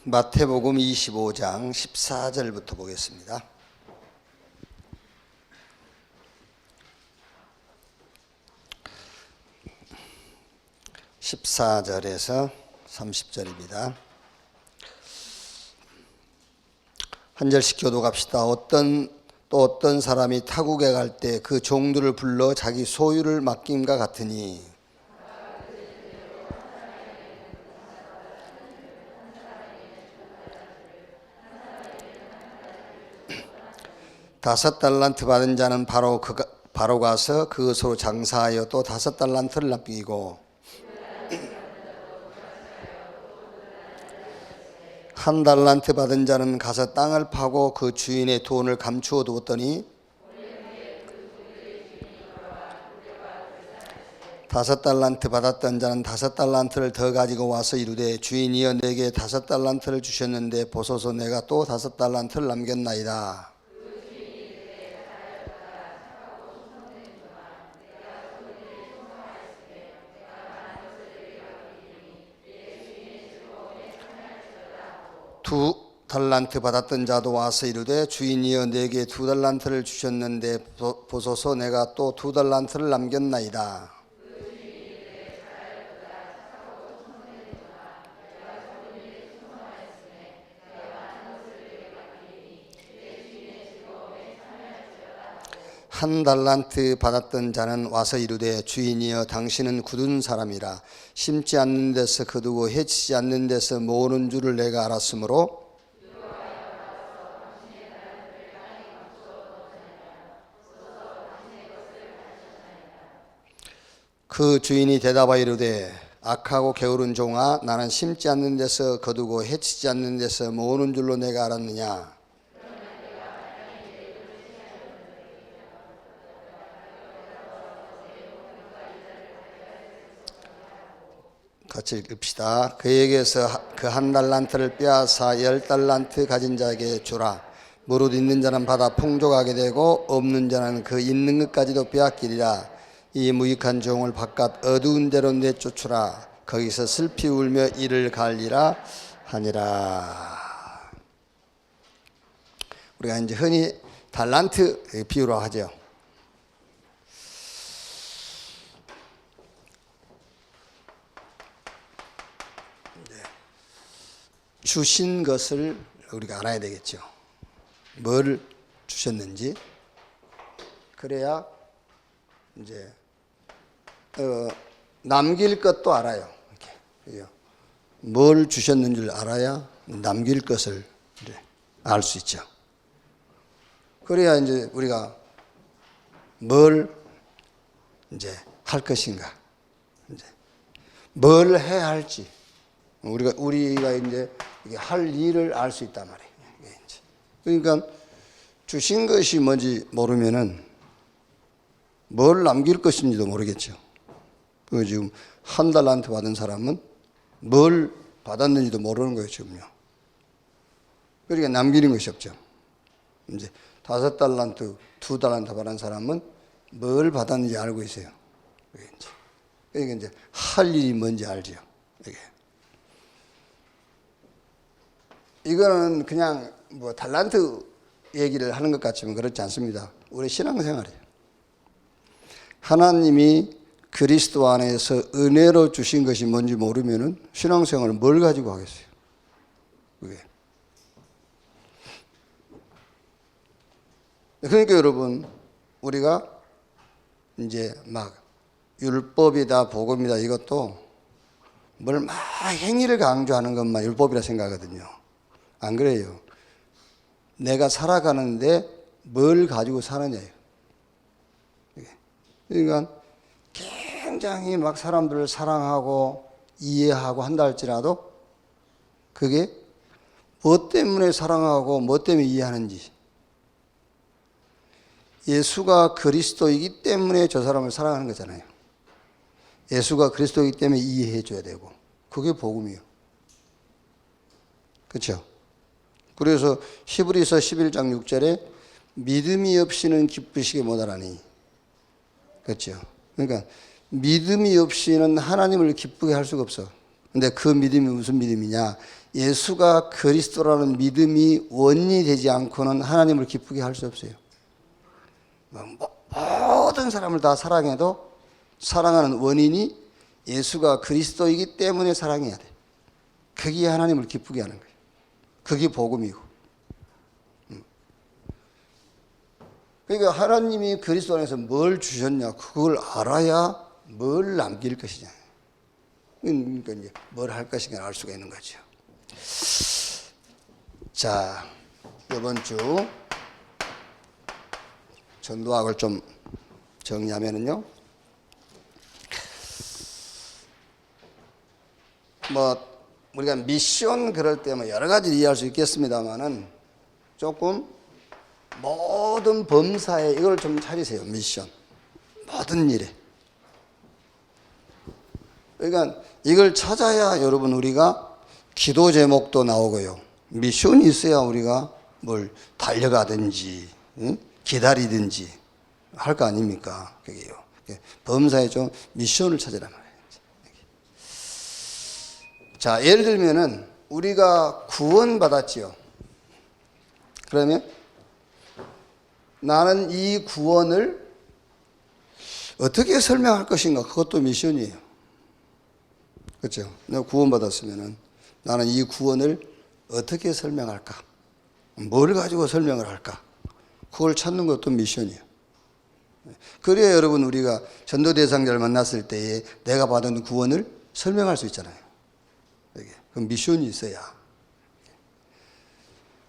마태복음 25장 14절부터 보겠습니다. (14절에서) (30절입니다) 한 절씩 교독합시다. 어떤 사람이 타국에 갈 때 그 종들을 불러 자기 소유를 맡김과 같으니, 다섯 달란트 받은 자는 바로 가서 그것으로 장사하여 또 다섯 달란트를 남기고, 한 달란트 받은 자는 가서 땅을 파고 그 주인의 돈을 감추어 두었더니, 다섯 달란트 받았던 자는 다섯 달란트를 더 가지고 와서 이르되, 주인이여 내게 다섯 달란트를 주셨는데 보소서 내가 또 다섯 달란트를 남겼나이다. 두 달란트 받았던 자도 와서 이르되, 주인이여 내게 두 달란트를 주셨는데 보소서 내가 또 두 달란트를 남겼나이다. 한 달란트 받았던 자는 와서 이르되, 주인이여 당신은 굳은 사람이라 심지 않는 데서 거두고 해치지 않는 데서 모으는 줄을 내가 알았으므로, 그 주인이 대답하여 이르되, 악하고 게으른 종아, 나는 심지 않는 데서 거두고 해치지 않는 데서 모으는 줄로 내가 알았느냐. 같이 읽읍시다. 그에게서 그 한 달란트를 빼앗아 열 달란트 가진 자에게 주라. 무릇 있는 자는 받아 풍족하게 되고 없는 자는 그 있는 것까지도 빼앗기리라. 이 무익한 종을 바깥 어두운 데로 내쫓으라. 거기서 슬피 울며 이를 갈리라 하니라. 우리가 이제 흔히 달란트 비유로 하죠. 주신 것을 우리가 알아야 되겠죠. 뭘 주셨는지. 그래야 이제 남길 것도 알아요. 이렇게. 뭘 주셨는지를 알아야 남길 것을 알 수 있죠. 그래야 이제 우리가 뭘 이제 할 것인가, 이제 뭘 해야 할지, 우리가 이제 할 일을 알 수 있단 말이에요. 그러니까 주신 것이 뭔지 모르면은 뭘 남길 것인지도 모르겠죠. 지금 한 달란트 받은 사람은 뭘 받았는지도 모르는 거예요, 지금요. 그러니까 남기는 것이 없죠. 이제 다섯 달란트, 두 달란트 받은 사람은 뭘 받았는지 알고 있어요. 그러니까 이제 할 일이 뭔지 알죠. 이거는 그냥 뭐 달란트 얘기를 하는 것 같지만 그렇지 않습니다. 우리 신앙생활이에요. 하나님이 그리스도 안에서 은혜로 주신 것이 뭔지 모르면은 신앙생활을 뭘 가지고 하겠어요? 그게. 그러니까 여러분, 우리가 이제 막 율법이다, 복음이다, 이것도 뭘 막 행위를 강조하는 것만 율법이라 생각하거든요. 안 그래요. 내가 살아가는데 뭘 가지고 사느냐예요. 그러니까 굉장히 막 사람들을 사랑하고 이해하고 한다 할지라도 그게 뭐 때문에 사랑하고 뭐 때문에 이해하는지, 예수가 그리스도이기 때문에 저 사람을 사랑하는 거잖아요. 예수가 그리스도이기 때문에 이해해 줘야 되고, 그게 복음이에요. 그렇죠? 그래서 히브리서 11장 6절에 믿음이 없이는 기쁘시게 못하라니. 그렇죠? 그러니까 믿음이 없이는 하나님을 기쁘게 할 수가 없어. 근데 그 믿음이 무슨 믿음이냐? 예수가 그리스도라는 믿음이 원인이 되지 않고는 하나님을 기쁘게 할 수 없어요. 모든 사람을 다 사랑해도 사랑하는 원인이 예수가 그리스도이기 때문에 사랑해야 돼. 그게 하나님을 기쁘게 하는 거예요. 그게 복음이고. 그러니까 하나님이 그리스도 안에서 뭘 주셨냐, 그걸 알아야 뭘 남길 것이냐. 그러니까 이제 뭘 할 것인가 알 수가 있는 거죠. 자, 이번 주 전도학을 좀 정리하면은요, 우리가 미션 그럴 때 여러 가지 이해할 수 있겠습니다만은 조금 모든 범사에 이걸 좀 차리세요. 미션. 모든 일에. 그러니까 이걸 찾아야 여러분 우리가 기도 제목도 나오고요. 미션이 있어야 우리가 뭘 달려가든지 기다리든지 할 거 아닙니까? 그게요. 범사에 좀 미션을 찾으란 말이에요. 자, 예를 들면은 우리가 구원받았지요. 그러면 나는 이 구원을 어떻게 설명할 것인가? 그것도 미션이에요. 그렇죠? 내가 구원받았으면은 나는 이 구원을 어떻게 설명할까? 뭘 가지고 설명을 할까? 그걸 찾는 것도 미션이에요. 그래야 여러분 우리가 전도 대상자를 만났을 때에 내가 받은 구원을 설명할 수 있잖아요. 그 미션이 있어야.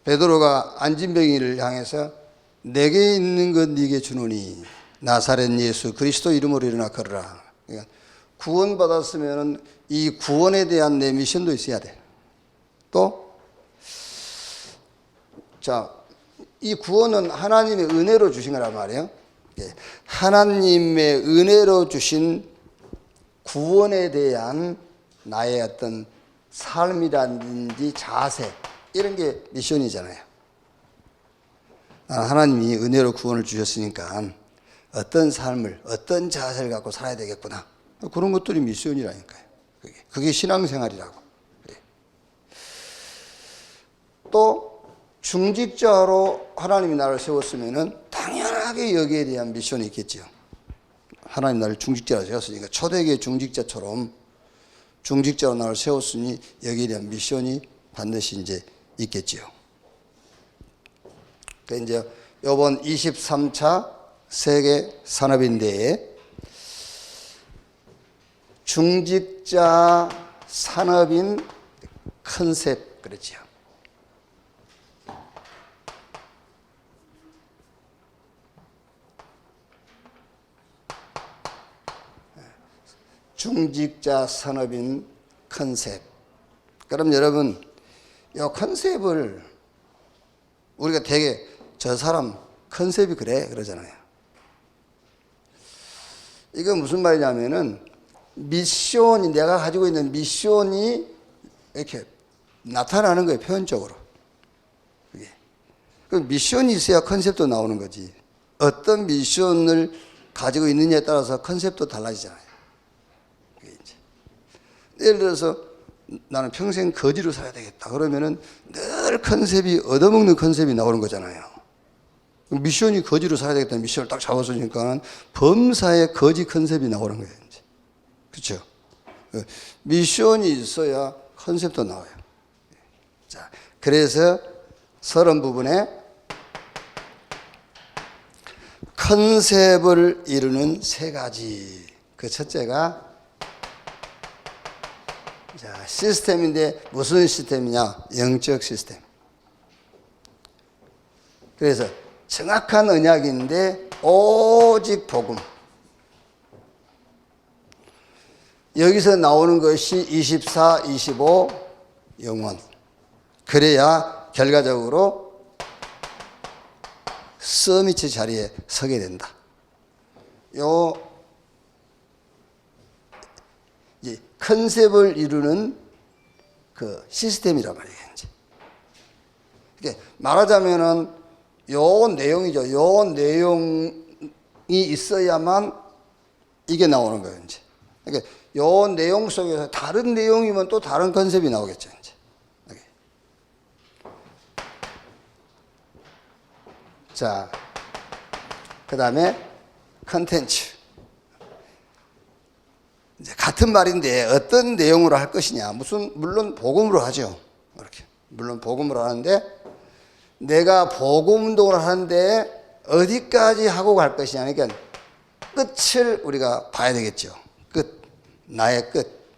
베드로가 안진병이를 향해서 내게 있는 것 네게 주노니 나사렛 예수 그리스도 이름으로 일어나 걸으라. 그러니까 구원받았으면 이 구원에 대한 내 미션도 있어야 돼. 또, 자, 이 구원은 하나님의 은혜로 주신 거란 말이에요. 하나님의 은혜로 주신 구원에 대한 나의 어떤 삶이라든지 자세, 이런 게 미션이잖아요. 하나님이 은혜로 구원을 주셨으니까 어떤 삶을, 어떤 자세를 갖고 살아야 되겠구나. 그런 것들이 미션이라니까요. 그게 신앙생활이라고. 또 중직자로 하나님이 나를 세웠으면은 당연하게 여기에 대한 미션이 있겠죠. 하나님 나를 중직자로 세웠으니까 초대교회 중직자처럼 중직자로 나를 세웠으니 여기에 대한 미션이 반드시 이제 있겠지요. 이제 이번 23차 세계 산업인대회 중직자 산업인 컨셉 그렇지요. 중직자 산업인 컨셉. 그럼 여러분, 이 컨셉을 우리가 되게 저 사람 컨셉이 그래 그러잖아요. 이거 무슨 말이냐면은 미션이, 내가 가지고 있는 미션이 이렇게 나타나는 거예요, 표현적으로. 그 미션이 있어야 컨셉도 나오는 거지. 어떤 미션을 가지고 있느냐에 따라서 컨셉도 달라지잖아요. 예를 들어서 나는 평생 거지로 살아야 되겠다. 그러면은 늘 컨셉이 얻어먹는 컨셉이 나오는 거잖아요. 미션이 거지로 살아야 되겠다는 미션을 딱 잡았으니까 범사의 거지 컨셉이 나오는 거예요. 이제. 그렇죠? 미션이 있어야 컨셉도 나와요. 자, 그래서 30부분에 컨셉을 이루는 3가지. 그 첫째가 자, 시스템인데 무슨 시스템이냐? 영적 시스템. 그래서 정확한 언약인데 오직 복음. 여기서 나오는 것이 24, 25 영원. 그래야 결과적으로 서밋의 자리에 서게 된다. 이제 컨셉을 이루는 그 시스템이란 말이에요. 이제. 그러니까 말하자면은 요 내용이죠. 요 내용이 있어야만 이게 나오는 거예요. 이제. 그러니까 요 내용 속에서 다른 내용이면 또 다른 컨셉이 나오겠죠. 이제. 자, 그 다음에 컨텐츠. 이제 같은 말인데 어떤 내용으로 할 것이냐. 물론 복음으로 하죠. 이렇게. 물론 복음으로 하는데 내가 복음 운동을 하는데 어디까지 하고 갈 것이냐. 그러니까 끝을 우리가 봐야 되겠죠. 끝. 나의 끝.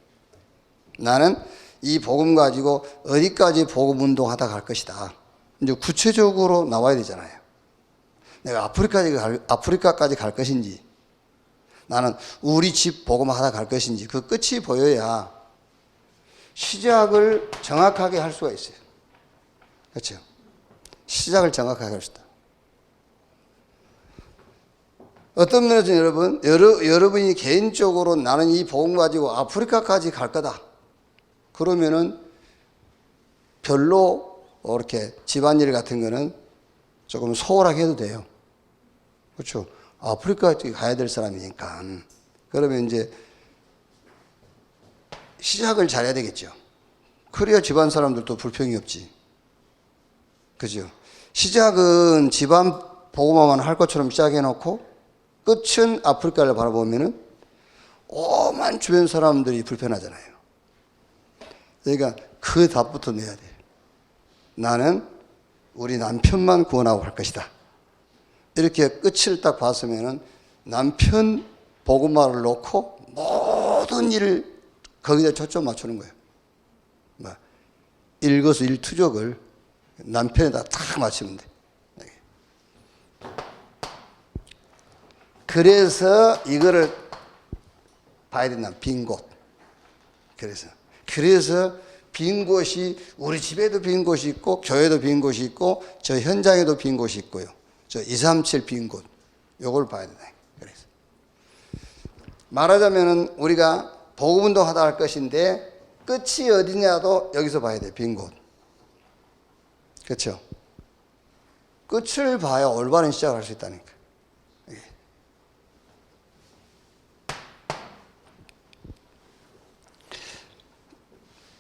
나는 이 복음 가지고 어디까지 복음 운동하다 갈 것이다. 이제 구체적으로 나와야 되잖아요. 내가 아프리카까지 갈 것인지, 나는 우리 집 복음하다 갈 것인지, 그 끝이 보여야 시작을 정확하게 할 수가 있어요. 그렇죠? 시작을 정확하게 할 수 있다. 어떤 면에서 여러분이 개인적으로 나는 이 복음 가지고 아프리카까지 갈 거다. 그러면은 별로 이렇게 집안일 같은 거는 조금 소홀하게 해도 돼요. 그렇죠? 아프리카까지 가야 될 사람이니까. 그러면 이제 시작을 잘해야 되겠죠. 그래야 집안 사람들도 불평이 없지. 그죠? 시작은 집안 복음화만 할 것처럼 시작해놓고 끝은 아프리카를 바라보면은 오만 주변 사람들이 불편하잖아요. 그러니까 그 답부터 내야 돼. 나는 우리 남편만 구원하고 갈 것이다. 이렇게 끝을 딱 봤으면은 남편 복음화를 놓고 모든 일을 거기다 초점 맞추는 거예요. 뭐 일거수일투족을 남편에다 딱 맞추면 돼. 그래서 이거를 봐야 된다. 빈 곳. 그래서 빈 곳이 우리 집에도 빈 곳이 있고 교회도 빈 곳이 있고 저 현장에도 빈 곳이 있고요. 저 237 빈 곳. 요걸 봐야 된다. 그래서 말하자면은 우리가 복음 운동하다 할 것인데 끝이 어디냐도 여기서 봐야 돼. 빈 곳. 그렇죠? 끝을 봐야 올바른 시작을 할 수 있다니까.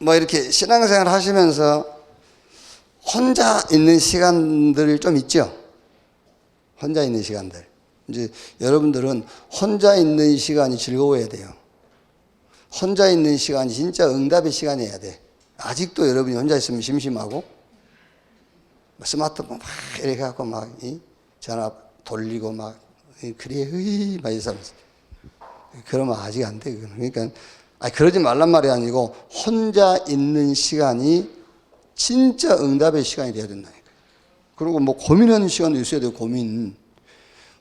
뭐 이렇게 신앙생활 하시면서 혼자 있는 시간들 좀 있죠? 혼자 있는 시간들. 이제 여러분들은 혼자 있는 시간이 즐거워야 돼요. 혼자 있는 시간이 진짜 응답의 시간이어야 돼. 아직도 여러분이 혼자 있으면 심심하고 스마트폰 막 이렇게 하고 막 전화 돌리고 막 그래 막 이러면서 그러면 아직 안 돼. 그러니까 그러지 말란 말이 아니고 혼자 있는 시간이 진짜 응답의 시간이 돼야 된다니까요. 그리고 뭐 고민하는 시간도 있어야 돼요. 고민.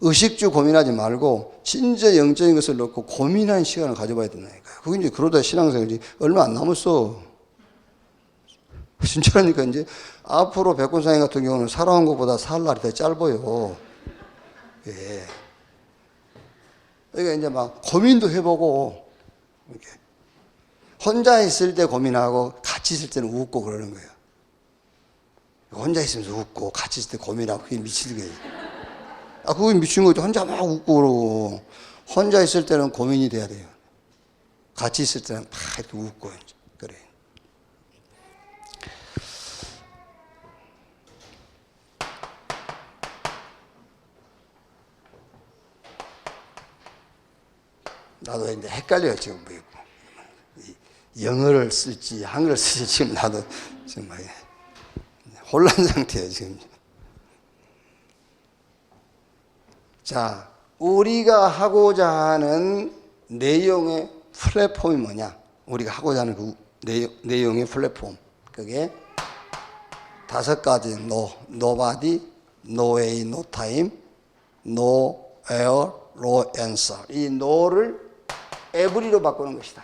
의식주 고민하지 말고 진짜 영적인 것을 놓고 고민하는 시간을 가져봐야 된다니까요. 그게 이제 그러다 신앙생활이 얼마 안 남았어. 진짜라니까. 이제 앞으로 백군사님 같은 경우는 살아온 것보다 살 날이 더 짧아요. 예. 그러니까 이제 막 고민도 해보고 이렇게. 혼자 있을 때 고민하고 같이 있을 때는 웃고 그러는 거예요. 혼자 있으면서 웃고 같이 있을 때 고민하고 그게 미치는 거예요. 그게 미친 거죠. 혼자 막 웃고 그러고 혼자 있을 때는 고민이 돼야 돼요. 같이 있을 때는 막 이렇게 웃고 그래. 나도 이제 헷갈려요 지금. 영어를 쓸지 한글을 쓸지 지금 나도 지금 막 혼란 상태예요 지금. 자, 우리가 하고자 하는 내용의 플랫폼이 뭐냐? 우리가 하고자 하는 그 내용의 플랫폼. 그게 5가지. nobody, no way, no time, no where, no answer. 이 no를 every로 바꾸는 것이다.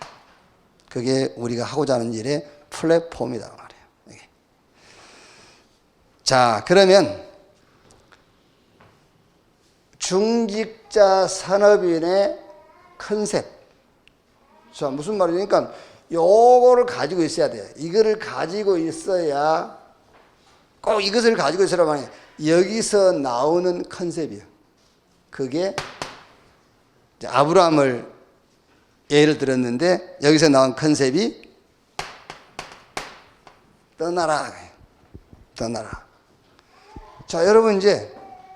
그게 우리가 하고자 하는 일의 플랫폼이다 말이에요. 자, 그러면 중직자 산업인의 컨셉. 자, 무슨 말이니까 요거를 가지고 있어야 돼요. 이거를 가지고 있어야 꼭 이것을 가지고 있으라면 여기서 나오는 컨셉이에요. 그게 아브라함을 예를 들었는데 여기서 나온 컨셉이 떠나라. 자, 여러분 이제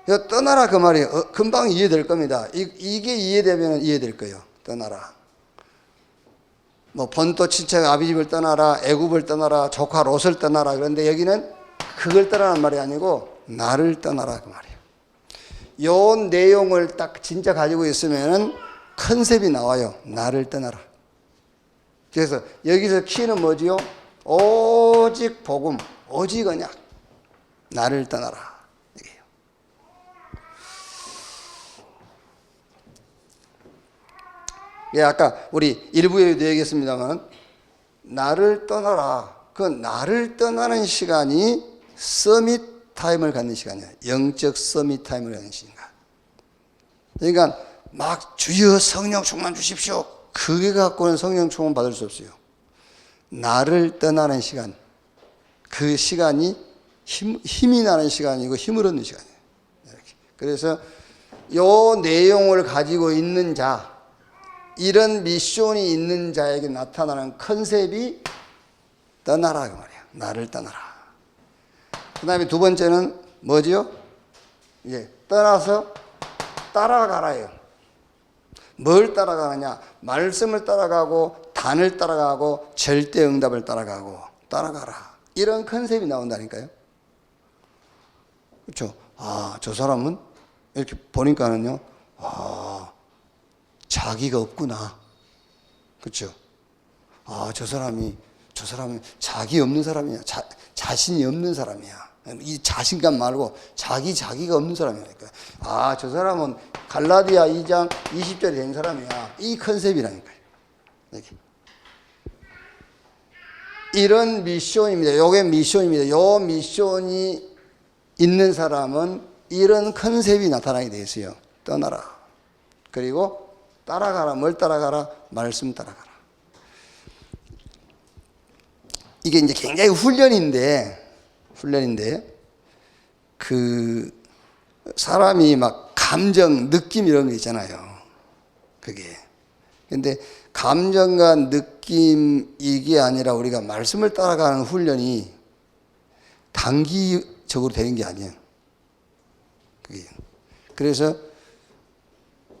이거 떠나라 그 말이 금방 이해될 겁니다. 이게 이해되면 이해될 거예요. 떠나라. 뭐 본토 친척 아비집을 떠나라, 애굽을 떠나라, 조카 롯을 떠나라. 그런데 여기는 그걸 떠나는 말이 아니고 나를 떠나라 그 말이에요. 요 내용을 딱 진짜 가지고 있으면은 컨셉이 나와요. 나를 떠나라. 그래서 여기서 키는 뭐지요? 오직 복음, 오직 언약, 나를 떠나라. 이게요. 예, 아까 우리 일부에도 얘기했습니다만 나를 떠나라. 그 나를 떠나는 시간이 서밋 타임을 갖는 시간이야. 영적 서밋 타임을 갖는 시간. 그러니까 막 주여 성령 충만 주십시오. 그게 갖고는 성령 충만 받을 수 없어요. 나를 떠나는 시간. 그 시간이 힘이 나는 시간이고 힘을 얻는 시간이에요. 이렇게. 그래서 요 내용을 가지고 있는 자, 이런 미션이 있는 자에게 나타나는 컨셉이 떠나라 그 말이에요. 나를 떠나라. 그 다음에 두 번째는 뭐지요? 떠나서 따라가라요. 뭘 따라가느냐? 말씀을 따라가고 단을 따라가고 절대 응답을 따라가고 따라가라. 이런 컨셉이 나온다니까요. 그렇죠? 아, 저 사람은 이렇게 보니까는요. 아, 자기가 없구나. 그렇죠? 아, 저 사람은 자기 없는 사람이야. 자신이 없는 사람이야. 이 자신감 말고 자기가 없는 사람이니까. 아, 저 사람은 갈라디아 2장 20절이 된 사람이야. 이 컨셉이라니까요. 이렇게. 이런 미션입니다. 요게 미션입니다. 요 미션이 있는 사람은 이런 컨셉이 나타나게 돼 있어요. 떠나라. 그리고 따라가라. 뭘 따라가라? 말씀 따라가라. 이게 이제 굉장히 훈련인데 그 사람이 막 감정, 느낌 이런 거 있잖아요. 그게. 근데 감정과 느낌 이게 아니라 우리가 말씀을 따라가는 훈련이 단기적으로 되는 게 아니에요. 그게. 그래서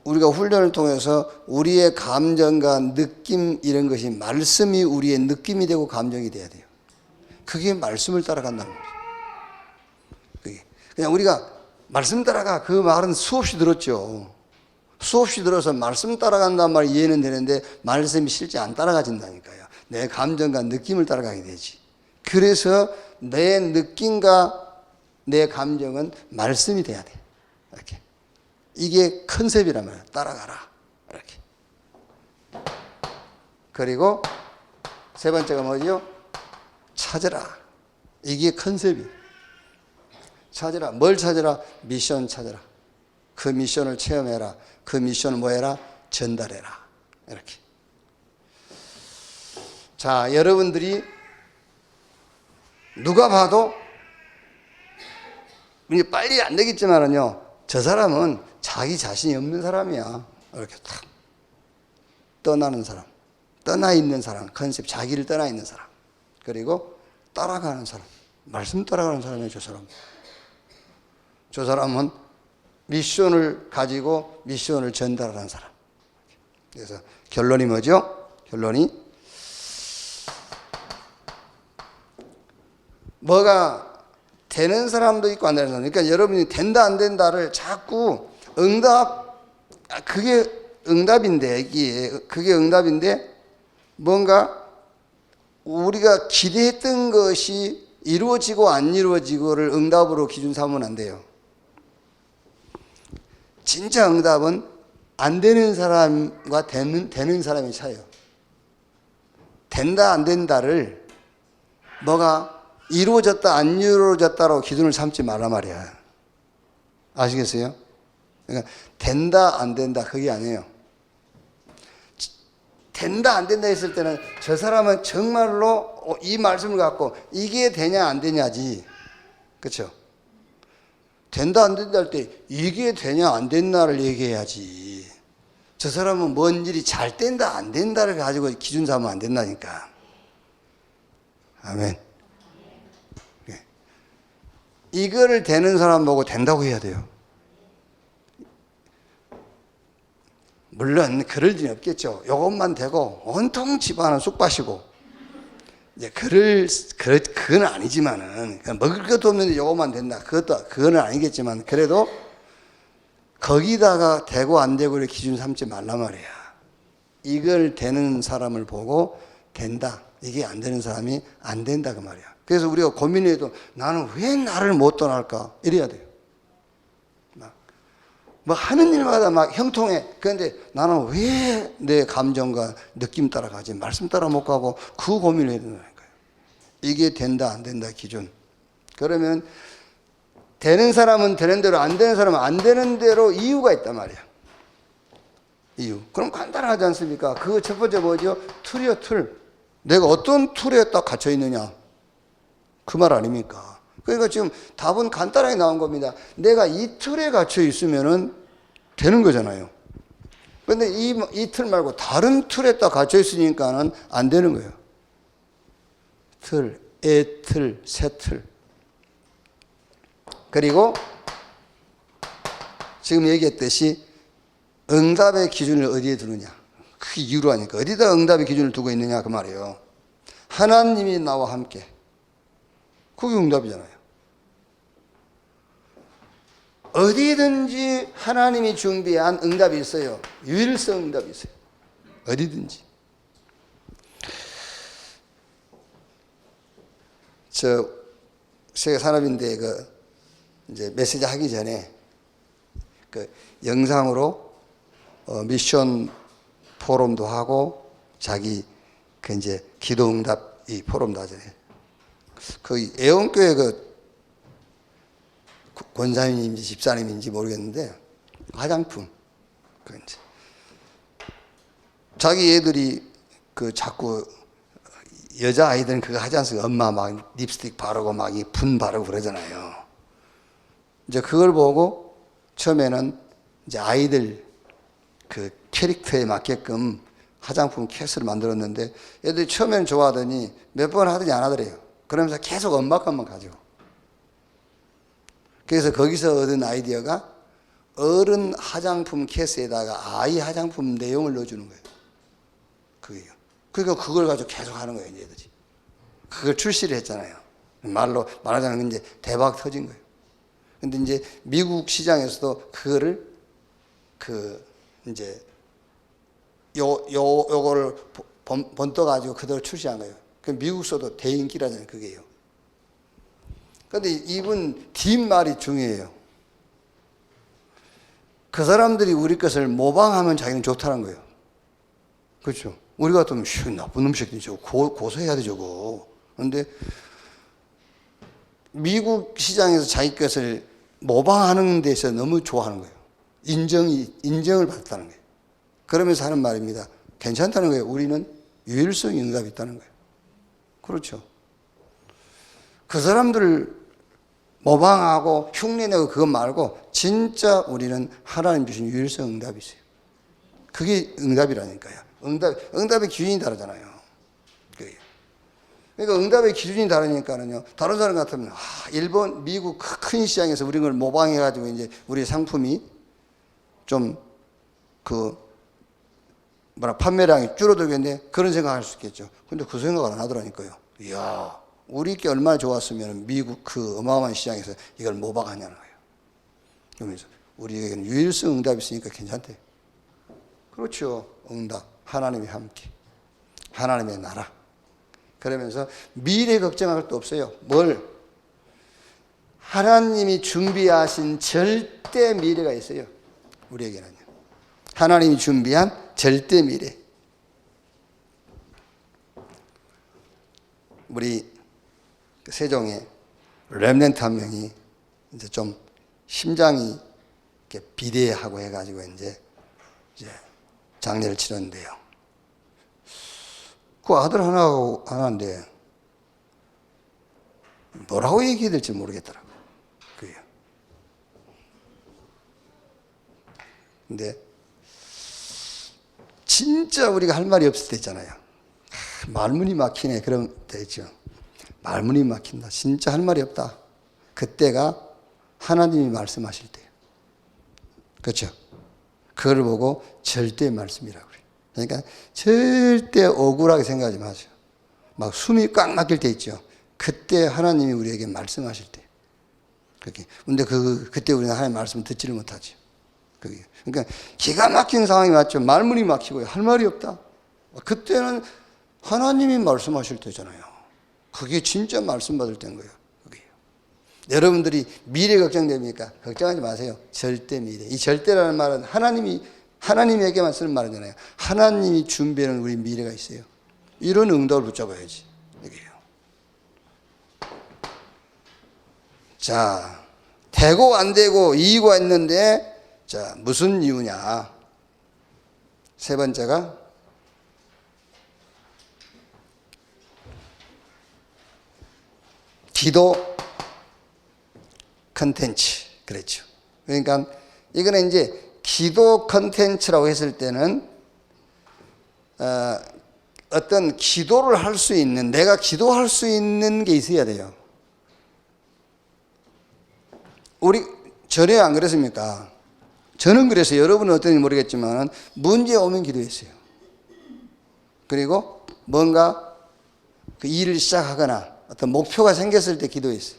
우리가 훈련을 통해서 우리의 감정과 느낌 이런 것이 말씀이 우리의 느낌이 되고 감정이 돼야 돼요. 그게 말씀을 따라간다는 거죠. 그게. 그냥 우리가 말씀 따라가 그 말은 수없이 들었죠. 수없이 들어서 말씀 따라간다는 말 이해는 되는데 말씀이 실제 안 따라가진다니까요. 내 감정과 느낌을 따라가게 되지. 그래서 내 느낌과 내 감정은 말씀이 돼야 돼. 이렇게. 이게 컨셉이란 말이야. 따라가라. 이렇게. 그리고 세 번째가 뭐죠? 찾으라. 이게 컨셉이. 찾으라. 뭘 찾으라? 미션 찾으라. 그 미션을 체험해라. 그 미션을 뭐 해라? 전달해라. 이렇게. 자, 여러분들이 누가 봐도 빨리 안 되겠지만은요, 저 사람은 자기 자신이 없는 사람이야. 이렇게 탁 떠나는 사람, 떠나 있는 사람, 컨셉, 자기를 떠나 있는 사람. 그리고 따라가는 사람, 말씀 따라가는 사람이에요. 저 사람. 저 사람은 미션을 가지고 미션을 전달하는 사람. 그래서 결론이 뭐죠? 결론이 뭐가 되는 사람도 있고 안 되는 사람도 있고. 그러니까 여러분이 된다 안 된다를 자꾸 그게 응답인데 그게 응답인데 뭔가 우리가 기대했던 것이 이루어지고 안 이루어지고를 응답으로 기준 삼으면 안 돼요. 진짜 응답은 안 되는 사람과 되는 사람의 차이예요. 된다 안 된다를 뭐가 이루어졌다 안 이루어졌다로 기준을 삼지 말란 말이야. 아시겠어요? 그러니까 된다 안 된다 그게 아니에요. 된다 안 된다 했을 때는 저 사람은 정말로 이 말씀을 갖고 이게 되냐 안 되냐지. 그렇죠? 된다 안 된다 할 때 이게 되냐 안 된다를 얘기해야지. 저 사람은 뭔 일이 잘 된다 안 된다를 가지고 기준 삼으면 안 된다니까. 아멘. 이거를 되는 사람 보고 된다고 해야 돼요. 물론 그럴 일은 없겠죠. 요것만 되고 온통 집안은 쑥밭이고 이제 그건 아니지만은 먹을 것도 없는데 요것만 된다. 그거는 아니겠지만 그래도 거기다가 되고 안 되고를 기준 삼지 말란 말이야. 이걸 되는 사람을 보고 된다. 이게 안 되는 사람이 안 된다 그 말이야. 그래서 우리가 고민해도 나는 왜 나를 못 떠날까? 이래야 돼요. 뭐 하는 일마다 막 형통해. 그런데 나는 왜 내 감정과 느낌 따라가지? 말씀 따라 못 가고 그 고민을 해야 된다니까요. 이게 된다 안 된다 기준. 그러면 되는 사람은 되는 대로 안 되는 사람은 안 되는 대로 이유가 있단 말이야. 이유. 그럼 간단하지 않습니까? 그 첫 번째 뭐죠? 틀이요 틀. 내가 어떤 틀에 딱 갇혀 있느냐. 그 말 아닙니까? 그러니까 지금 답은 간단하게 나온 겁니다. 내가 이 틀에 갇혀 있으면은 되는 거잖아요. 그런데 이 틀 말고 다른 틀에 딱 갇혀 있으니까는 안 되는 거예요. 틀, 애틀, 새틀. 그리고 지금 얘기했듯이 응답의 기준을 어디에 두느냐. 그 이유로 하니까 어디다 응답의 기준을 두고 있느냐 그 말이에요. 하나님이 나와 함께. 그게 응답이잖아요. 어디든지 하나님이 준비한 응답이 있어요. 유일성 응답이 있어요. 어디든지. 저 세계 산업인데 이제 메시지 하기 전에 영상으로 미션 포럼도 하고 자기 이제 기도 응답 이 포럼도 하잖아요. 애원교회 권사님인지 집사님인지 모르겠는데 화장품 이제 자기 애들이 자꾸 여자 아이들은 그거 하지 않습니까? 엄마 막 립스틱 바르고 막 분 바르고 그러잖아요. 이제 그걸 보고 처음에는 이제 아이들 캐릭터에 맞게끔 화장품 케이스를 만들었는데 애들이 처음에는 좋아하더니 몇 번 하더니 안 하더래요. 그러면서 계속 엄마 것만 가지고. 그래서 거기서 얻은 아이디어가 어른 화장품 케이스에다가 아이 화장품 내용을 넣어주는 거예요. 그게요. 그러니까 그걸 가지고 계속 하는 거예요, 얘들이. 그걸 출시를 했잖아요. 말하자면 이제 대박 터진 거예요. 근데 이제 미국 시장에서도 그거를 이제 요거를 번떠가지고 그대로 출시한 거예요. 그 미국서도 대인기라잖아요, 그게요. 근데 이분 뒷말이 중요해요. 그 사람들이 우리 것을 모방하면 자기는 좋다는 거예요. 그렇죠? 우리 같으면 나쁜 음식이지 저거 고소해야 돼 저거. 그런데 미국 시장에서 자기 것을 모방하는 데서 너무 좋아하는 거예요. 인정을 받았다는 거예요. 그러면서 하는 말입니다. 괜찮다는 거예요. 우리는 유일성이 응답이 있다는 거예요. 그렇죠. 그 사람들을 모방하고 흉내내고 그것 말고 진짜 우리는 하나님 주신 유일성 응답이 있어요. 그게 응답이라니까요. 응답의 기준이 다르잖아요. 그러니까 응답의 기준이 다르니까는요. 다른 사람 같으면 일본, 미국 큰 시장에서 우리 걸 모방해가지고 이제 우리 상품이 좀 판매량이 줄어들겠네 그런 생각할 수 있겠죠. 근데 그 생각을 안 하더라니까요. 이야, 우리 게 얼마나 좋았으면 미국 어마어마한 시장에서 이걸 모방하냐는 거예요. 그러면서 우리에게는 유일성 응답이 있으니까 괜찮대. 그렇죠. 응답. 하나님이 함께. 하나님의 나라. 그러면서 미래 걱정할 것도 없어요. 하나님이 준비하신 절대 미래가 있어요. 우리에게는요. 하나님이 준비한 절대 미래. 우리 세종에 렘넌트 한 명이 이제 좀 심장이 이렇게 비대하고 해가지고 이제 장례를 치렀는데요. 그 아들 하나인데 뭐라고 얘기해야 될지 모르겠더라고요. 그게요. 근데 진짜 우리가 할 말이 없을 때 있잖아요. 말문이 막히네. 그럼 되죠. 말문이 막힌다. 진짜 할 말이 없다. 그때가 하나님이 말씀하실 때예요. 그렇죠? 그걸 보고 절대 말씀이라고 그래요. 그러니까 절대 억울하게 생각하지 마세요. 막 숨이 꽉 막힐 때 있죠. 그때 하나님이 우리에게 말씀하실 때. 그렇게. 근데 그때 우리는 하나님 말씀을 듣지를 못하죠. 그게. 그러니까 기가 막힌 상황이 왔죠. 말문이 막히고요. 할 말이 없다. 그때는 하나님이 말씀하실 때잖아요. 그게 진짜 말씀 받을 때인 거예요. 그게요. 여러분들이 미래 걱정됩니까? 걱정하지 마세요. 절대 미래. 이 절대라는 말은 하나님에게만 쓰는 말이잖아요. 하나님이 준비하는 우리 미래가 있어요. 이런 응답을 붙잡아야지. 이게요. 자, 되고 안 되고 이유가 있는데, 자, 무슨 이유냐? 세 번째가 기도 컨텐츠. 그랬죠. 그러니까 이거는 이제 기도 컨텐츠라고 했을 때는 어떤 기도를 할 수 있는, 내가 기도할 수 있는 게 있어야 돼요. 우리 전에 안 그랬습니까? 저는 그랬어요. 여러분은 어떤지 모르겠지만 문제 오면 기도했어요. 그리고 뭔가 그 일을 시작하거나 어떤 목표가 생겼을 때 기도했어요.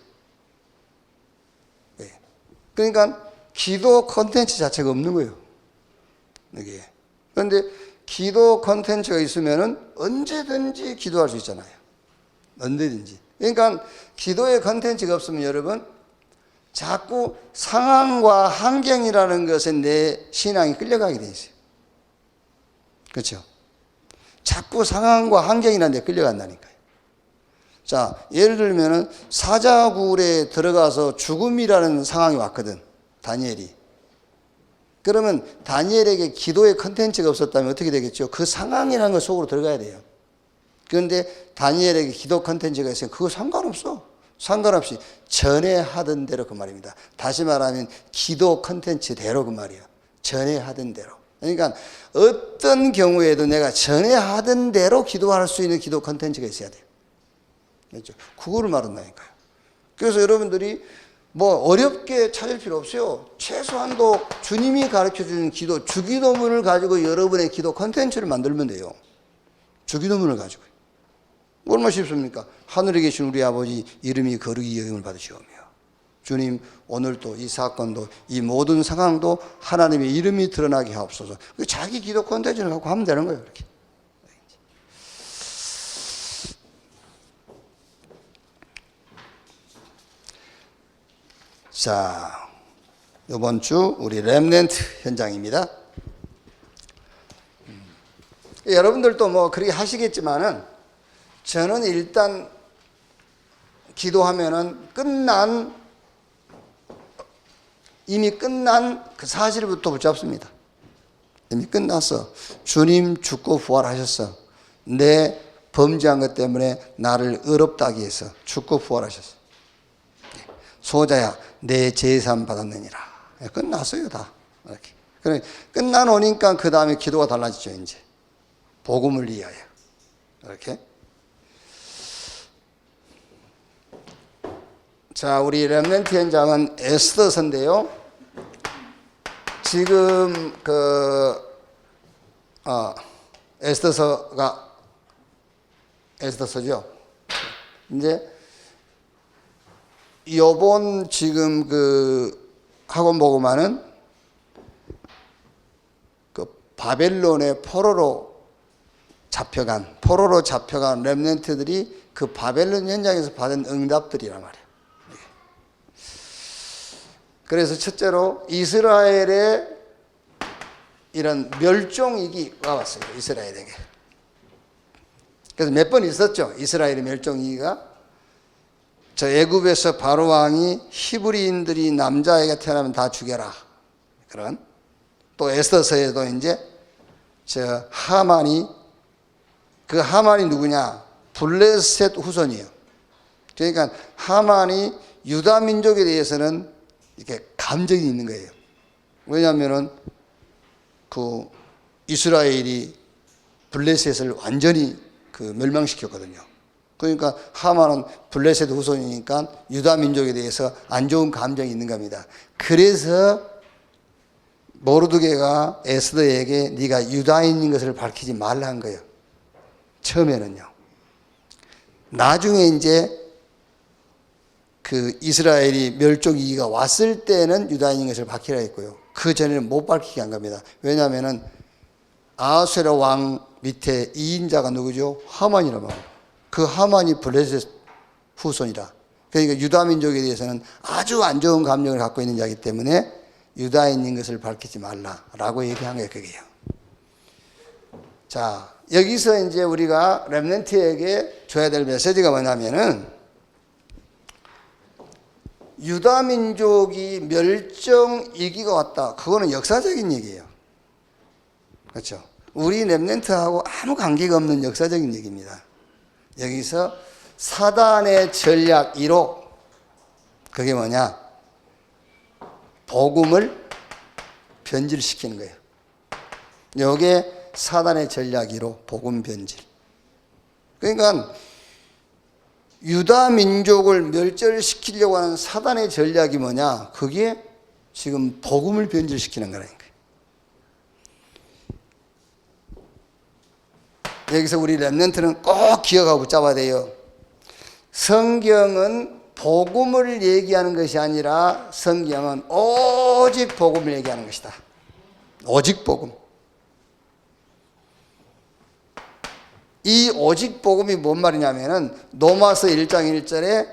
그러니까 기도 콘텐츠 자체가 없는 거예요. 이게. 그런데 기도 콘텐츠가 있으면은 언제든지 기도할 수 있잖아요. 언제든지. 그러니까 기도의 콘텐츠가 없으면 여러분 자꾸 상황과 환경이라는 것에 내 신앙이 끌려가게 돼 있어요. 그렇죠? 자꾸 상황과 환경이라는 데 끌려간다니까요. 자, 예를 들면은 사자굴에 들어가서 죽음이라는 상황이 왔거든. 다니엘이. 그러면 다니엘에게 기도의 컨텐츠가 없었다면 어떻게 되겠죠? 그 상황이라는 것 속으로 들어가야 돼요. 그런데 다니엘에게 기도 컨텐츠가 있으면 그거 상관없어. 상관없이 전에 하던 대로 그 말입니다. 다시 말하면 기도 컨텐츠대로 그 말이야. 전에 하던 대로. 그러니까 어떤 경우에도 내가 전에 하던 대로 기도할 수 있는 기도 컨텐츠가 있어야 돼요. 그렇죠? 그거를 말한다니까요. 그래서 여러분들이 뭐 어렵게 찾을 필요 없어요. 최소한도 주님이 가르쳐주는 기도, 주기도문을 가지고 여러분의 기도 컨텐츠를 만들면 돼요. 주기도문을 가지고. 얼마나 쉽습니까? 하늘에 계신 우리 아버지 이름이 거룩히 여김을 받으시오며 주님 오늘도 이 사건도 이 모든 상황도 하나님의 이름이 드러나게 하옵소서. 자기 기도 컨텐츠를 갖고 하면 되는 거예요. 이렇게. 자, 이번 주 우리 렘넌트 현장입니다. 여러분들도 뭐 그렇게 하시겠지만은 저는 일단 기도하면은 이미 끝난 그 사실부터 붙잡습니다. 이미 끝났어. 주님 죽고 부활하셨어. 내 범죄한 것 때문에 나를 의롭다 하기 위해서 죽고 부활하셨어. 소자야 내 제삼 받았느니라. 끝났어요 다. 이렇게. 그래 끝나놓으니까 그 다음에 기도가 달라지죠. 이제 복음을 위하여. 이렇게. 자, 우리 렘넌트 현장은 에스더서인데요. 지금 에스더서죠. 이제 요번 지금 학원 보고만은 바벨론의 포로로 잡혀간 렘넌트들이 그 바벨론 현장에서 받은 응답들이란 말이에요. 그래서 첫째로 이스라엘의 이런 멸종위기가 왔어요. 이스라엘에게. 그래서 몇 번 있었죠. 이스라엘의 멸종위기가. 저 애굽에서 바로 왕이 히브리인들이 남자애가 태어나면 다 죽여라. 그런. 또 에스더서에도 이제 저 하만이 누구냐? 블레셋 후손이에요. 그러니까 하만이 유다 민족에 대해서는 이렇게 감정이 있는 거예요. 왜냐하면은 이스라엘이 블레셋을 완전히 멸망시켰거든요. 그러니까 하만은 블레셋 후손이니까 유다 민족에 대해서 안 좋은 감정이 있는 겁니다. 그래서 모르드게가 에스더에게 네가 유다인인 것을 밝히지 말라 한 거예요. 처음에는요. 나중에 이제 그 이스라엘이 멸종 위기가 왔을 때는 유다인인 것을 밝히라 했고요. 그 전에는 못 밝히게 한 겁니다. 왜냐하면은 아하수에로 왕 밑에 2인자가 누구죠? 하만이라고 합니다. 그 하만이 블레셋 후손이다. 그러니까 유다 민족에 대해서는 아주 안 좋은 감정을 갖고 있는 자이기 때문에 유다인인 것을 밝히지 말라라고 얘기한 거예요. 그게요. 자, 여기서 이제 우리가 렘넌트에게 줘야 될 메시지가 뭐냐면은 유다 민족이 멸종 위기가 왔다. 그거는 역사적인 얘기예요. 그렇죠? 우리 렘넌트하고 아무 관계가 없는 역사적인 얘기입니다. 여기서 사단의 전략 1호, 그게 뭐냐? 복음을 변질시키는 거예요. 이게 사단의 전략 1호, 복음 변질. 그러니까 유다 민족을 멸절시키려고 하는 사단의 전략이 뭐냐? 그게 지금 복음을 변질시키는 거라는 거예요. 여기서 우리 렘넌트는 꼭 기억하고 붙잡아야 돼요. 성경은 복음을 얘기하는 것이 아니라 성경은 오직 복음을 얘기하는 것이다. 오직 복음. 이 오직 복음이 뭔 말이냐면은 로마서 1장 1절에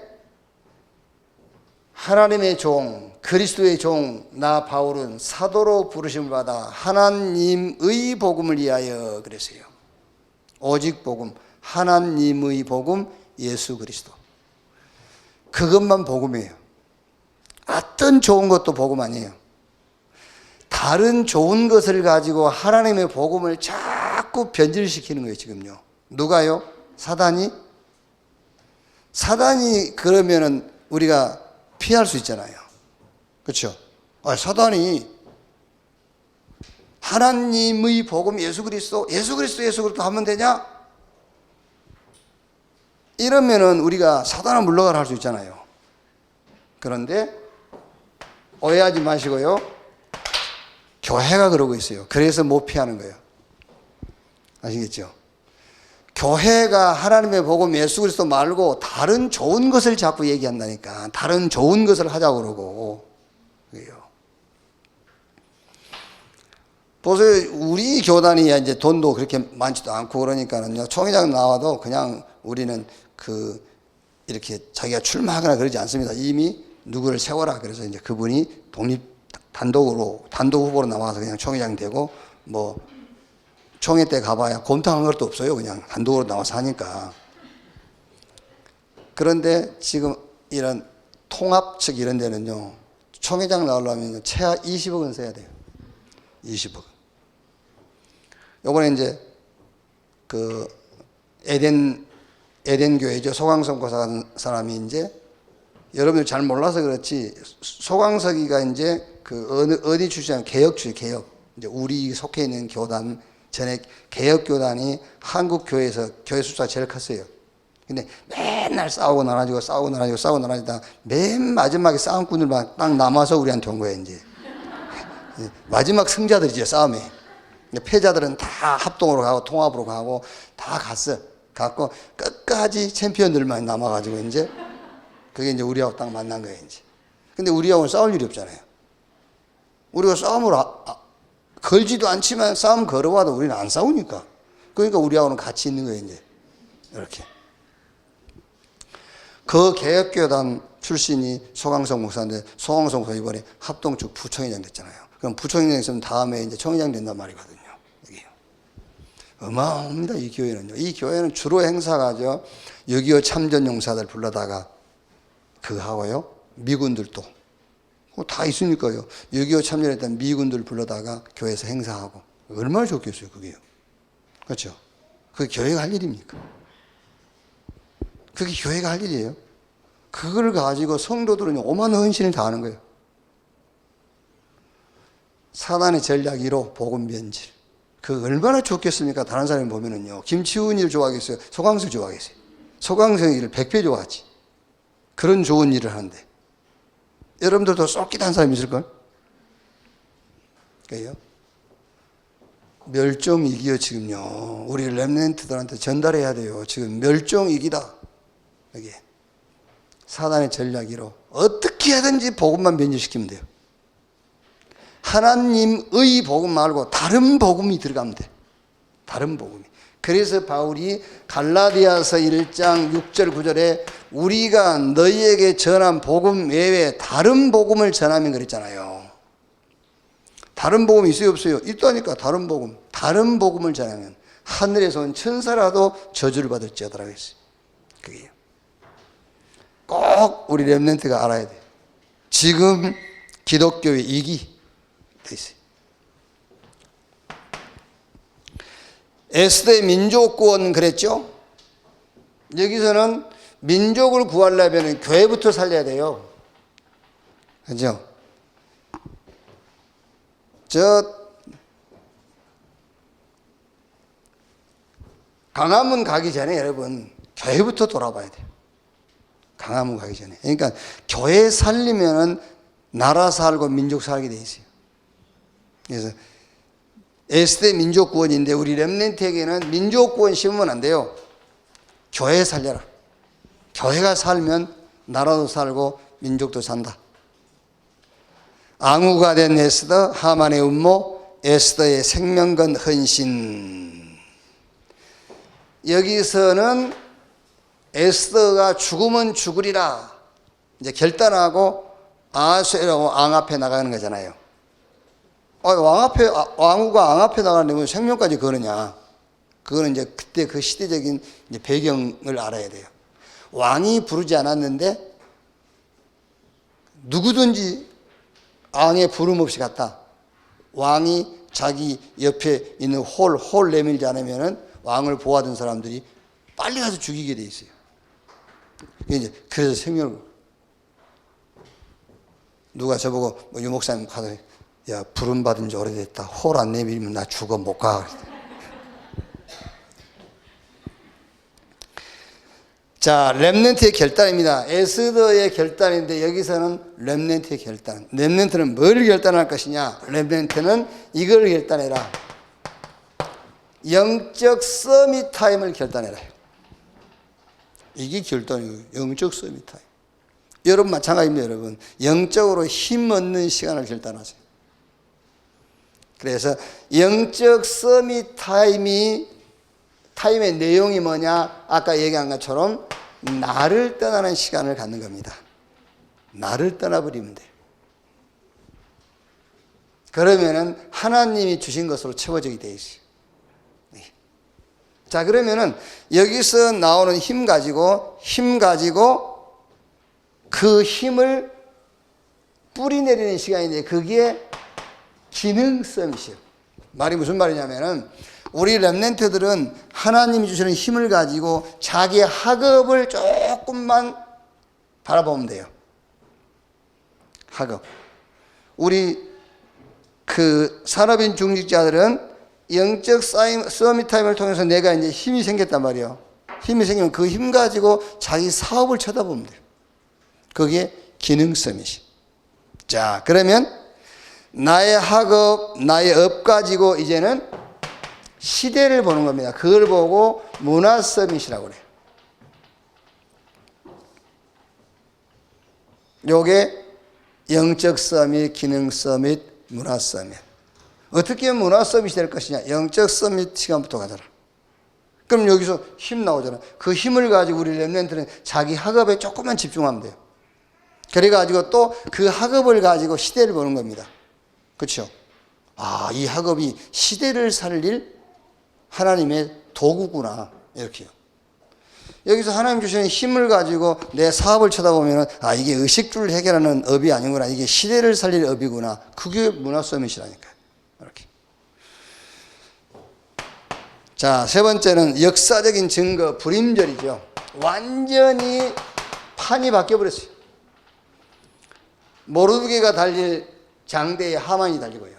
하나님의 종, 그리스도의 종, 나 바울은 사도로 부르심을 받아 하나님의 복음을 위하여 그랬어요. 오직 복음, 하나님의 복음, 예수 그리스도. 그것만 복음이에요. 어떤 좋은 것도 복음 아니에요. 다른 좋은 것을 가지고 하나님의 복음을 자꾸 변질시키는 거예요, 지금요. 누가요? 사단이? 사단이 그러면은 우리가 피할 수 있잖아요. 그렇죠? 사단이 하나님의 복음 예수 그리스도 하면 되냐? 이러면은 우리가 사단을 물러가라 할 수 있잖아요. 그런데 오해하지 마시고요. 교회가 그러고 있어요. 그래서 못 피하는 거예요. 아시겠죠? 교회가 하나님의 복음 예수 그리스도 말고 다른 좋은 것을 자꾸 얘기한다니까. 다른 좋은 것을 하자고 그러고. 그래요. 보세요. 우리 교단이 이제 돈도 그렇게 많지도 않고 그러니까는요. 총회장 나와도 그냥 우리는 이렇게 자기가 출마하거나 그러지 않습니다. 이미 누구를 세워라. 그래서 이제 그분이 단독 후보로 나와서 그냥 총회장 되고 뭐 총회 때 가봐야 곰탕한 것도 없어요. 그냥 단독으로 나와서 하니까. 그런데 지금 이런 통합 측 이런 데는요. 총회장 나오려면 최하 20억은 써야 돼요. 20억. 요번에 이제 에덴 교회죠. 소강석 고사 사람이 이제 여러분들 잘 몰라서 그렇지 소강석이가 이제 어디 출신이냐면 개혁. 이제 우리 속해 있는 교단 전에 개혁 교단이 한국 교회에서 교회 숫자가 제일 컸어요. 근데 맨날 싸우고 나눠지다 맨 마지막에 싸움꾼들만 딱 남아서 우리한테 온 거예요, 이제. 마지막 승자들이죠, 싸움에. 패자들은 다 합동으로 가고 통합으로 가고 다 갔고 끝까지 챔피언들만 남아가지고 이제 그게 이제 우리하고 딱 만난 거예요, 이제. 근데 우리하고는 싸울 일이 없잖아요. 우리가 싸움을 걸지도 않지만 싸움 걸어와도 우리는 안 싸우니까. 그러니까 우리하고는 같이 있는 거예요, 이제. 이렇게. 그 개혁교단 출신이 소강석 목사인데 소강석 목사 이번에 합동측 부총회장 됐잖아요. 그럼 부총회장 있으면 다음에 이제 총회장 된단 말이거든요. 여기요. 어마어마합니다, 이 교회는요. 이 교회는 주로 행사가죠. 6.25 참전용사들 불러다가 그거 하고요. 미군들도. 다 있으니까요. 6.25 참전했던 미군들 불러다가 교회에서 행사하고. 얼마나 좋겠어요, 그게요. 그렇죠? 그게 교회가 할 일입니까? 그게 교회가 할 일이에요. 그걸 가지고 성도들은 오만 헌신을 다 하는 거예요. 사단의 전략 1호, 복음 변질. 그 얼마나 좋겠습니까? 다른 사람이 보면은요. 김치훈이를 좋아하겠어요? 소강석 좋아하겠어요? 소강석 일을 100배 좋아하지. 그런 좋은 일을 하는데. 여러분들도 쏠깃한 사람이 있을걸? 그래요? 멸종위기요 지금요. 우리 렘넌트들한테 전달해야 돼요. 지금 멸종위기다. 여기 사단의 전략이로 어떻게 하든지 복음만 변질시키면 돼요. 하나님의 복음 말고 다른 복음이 들어가면 돼. 다른 복음이. 그래서 바울이 갈라디아서 1장 6절 9절에 우리가 너희에게 전한 복음 외에 다른 복음을 전하면 그랬잖아요. 다른 복음이 있어요 없어요? 있다니까. 다른 복음을 전하면 하늘에서 온 천사라도 저주를 받을지어다라고 했어요. 그게요. 꼭 우리 렘넌트가 알아야 돼요. 지금 기독교의 이기 돼 있어요. 에스더의 민족 구원 그랬죠? 여기서는 민족을 구하려면 교회부터 살려야 돼요. 그죠? 강화문 가기 전에 여러분 교회부터 돌아봐야 돼요. 강화문 가기 전에. 그러니까 교회 살리면은 나라 살고 민족 살게 돼 있어요. 그래서 에스더의 민족 구원인데 우리 렘넌트에게는 민족 구원 심으면 안 돼요. 교회 살려라. 교회가 살면 나라도 살고 민족도 산다. 앙후가 된 에스더, 하만의 음모, 에스더의 생명건 헌신. 여기서는 에스더가 죽으면 죽으리라 이제 결단하고 아하수에라고 왕 앞에 나가는 거잖아요. 왕후가 왕 앞에 나가는데 왜 생명까지 거느냐? 그거는 이제 그때 그 시대적인 이제 배경을 알아야 돼요. 왕이 부르지 않았는데 누구든지 왕의 부름 없이 갔다. 왕이 자기 옆에 있는 홀 내밀지 않으면은 왕을 보호하던 사람들이 빨리 가서 죽이게 돼 있어요. 이제 그래서 생명을 누가 저보고 유 목사님 가서 야 부름 받은 지 오래됐다. 홀 안 내밀면 나 죽어 못 가. 자, 렘넌트의 결단입니다. 에스더의 결단인데 여기서는 렘넌트의 결단. 렘넌트는 뭘 결단할 것이냐? 렘넌트는 이걸 결단해라. 영적 서밋 타임을 결단해라. 이게 결단이에요. 영적 서밋 타임. 여러분 마찬가지입니다. 여러분 영적으로 힘 얻는 시간을 결단하세요. 그래서 영적 서밋 타임의 내용이 뭐냐? 아까 얘기한 것처럼 나를 떠나는 시간을 갖는 겁니다. 나를 떠나버리면 돼요. 그러면은 하나님이 주신 것으로 채워지게 돼 있어요. 자, 그러면은 여기서 나오는 힘 가지고 그 힘을 뿌리내리는 시간인데 그게 기능 서밋이에요. 말이 무슨 말이냐면은 우리 렘넌트들은 하나님이 주시는 힘을 가지고 자기 학업을 조금만 바라보면 돼요. 학업. 우리 그 산업인 중직자들은 영적 서밋 타임을 통해서 내가 이제 힘이 생겼단 말이에요. 힘이 생기면 그 힘 가지고 자기 사업을 쳐다보면 돼요. 그게 기능 서밋이. 자, 그러면 나의 학업, 나의 업 가지고 이제는 시대를 보는 겁니다. 그걸 보고 문화 서밋이라고 그래요. 요게 영적 서밋, 기능 서밋, 문화 서밋. 어떻게 하면 문화 서밋이 될 것이냐? 영적 서밋 시간부터 가잖아. 그럼 여기서 힘 나오잖아. 그 힘을 가지고 우리 렘넌트는 자기 학업에 조금만 집중하면 돼요. 그래가지고 또 그 학업을 가지고 시대를 보는 겁니다. 그렇죠? 아, 이 학업이 시대를 살릴 하나님의 도구구나. 이렇게요. 여기서 하나님 주시는 힘을 가지고 내 사업을 쳐다보면 아, 이게 의식주를 해결하는 업이 아니구나. 이게 시대를 살릴 업이구나. 그게 문화 서밋이라니까요. 이렇게. 자, 세 번째는 역사적인 증거, 불임절이죠. 완전히 판이 바뀌어버렸어요. 모르드게가 달릴 장대에 하만이 달리고요.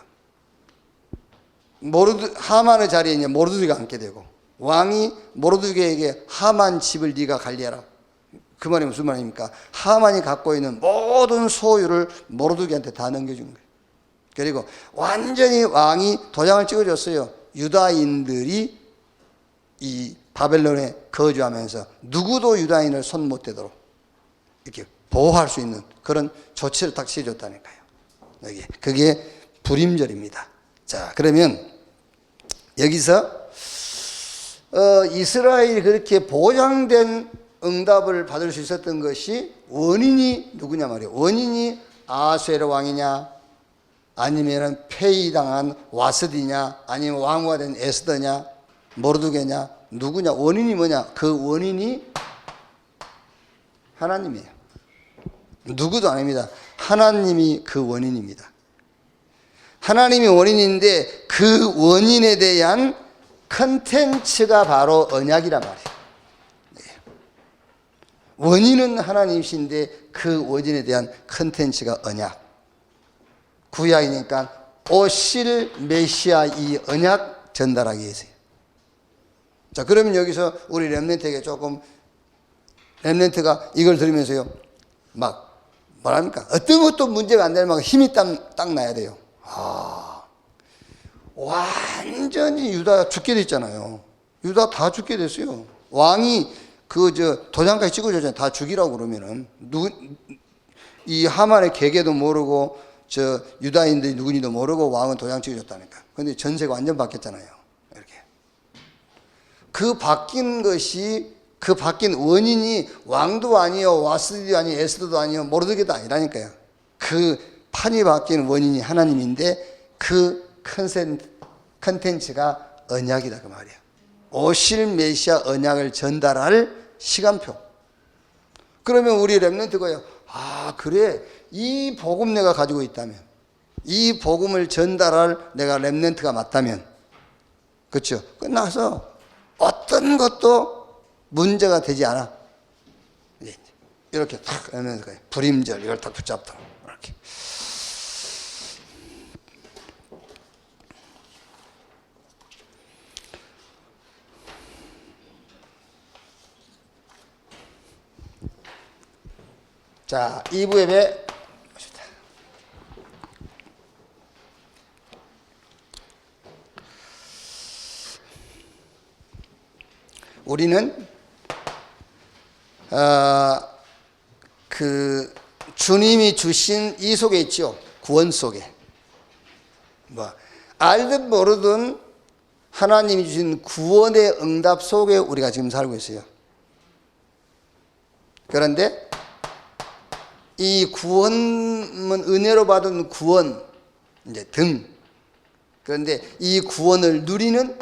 하만의 자리에 이제 모르드게가 앉게 되고, 왕이 모르드게에게 하만 집을 네가 관리해라. 그 말이 무슨 말입니까? 하만이 갖고 있는 모든 소유를 모르드게한테 다 넘겨준 거예요. 그리고 완전히 왕이 도장을 찍어줬어요. 유다인들이 이 바벨론에 거주하면서 누구도 유다인을 손 못 대도록 이렇게 보호할 수 있는 그런 조치를 딱 취해줬다니까요. 여기 그게 불임절입니다. 자, 그러면 여기서 이스라엘이 그렇게 보장된 응답을 받을 수 있었던 것이 원인이 누구냐 말이에요. 원인이 아수에로 왕이냐, 아니면은 폐위당한 와스디냐, 아니면 왕후가 된 에스더냐, 모르드게냐, 누구냐, 원인이 뭐냐? 그 원인이 하나님이에요. 누구도 아닙니다. 하나님이 그 원인입니다. 하나님이 원인인데 그 원인에 대한 컨텐츠가 바로 언약이란 말이에요. 네. 원인은 하나님이신데 그 원인에 대한 컨텐츠가 언약. 구약이니까 오실 메시아 이 언약 전달하기 위해서요. 자, 그러면 여기서 우리 렘넌트에게 조금, 렘넌트가 이걸 들으면서요, 막 뭐랍니까? 어떤 것도 문제가 안 되는 막 힘이 딱 나야 돼요. 완전히 유다 죽게 됐잖아요. 유다 다 죽게 됐어요. 왕이 도장까지 찍어줬잖아요. 다 죽이라고 그러면은 이 하만의 계계도 모르고 유다인들이 누구니도 모르고 왕은 도장 찍어줬다니까. 근데 전세가 완전 바뀌었잖아요. 이렇게 그 바뀐 원인이 왕도 아니요, 와스디도 아니요, 에스더도 아니요, 모르드게도 아니라니까요. 그 판이 바뀐 원인이 하나님인데 그 컨텐츠가 언약이다 그 말이야. 오실 메시아 언약을 전달할 시간표. 그러면 우리 렘넌트가요, 그래, 이 복음 내가 가지고 있다면, 이 복음을 전달할 내가 렘넌트가 맞다면, 그렇죠? 끝나서 어떤 것도 문제가 되지 않아. 이렇게 탁 렘넌트가 불임절 이걸 딱 붙잡도록 이렇게. 자, 2부 예배 봅시다. 우리는 주님이 주신 이 속에 있죠. 구원 속에. 알든 모르든 하나님이 주신 구원의 응답 속에 우리가 지금 살고 있어요. 그런데 이 구원은 은혜로 받은 구원, 그런데 이 구원을 누리는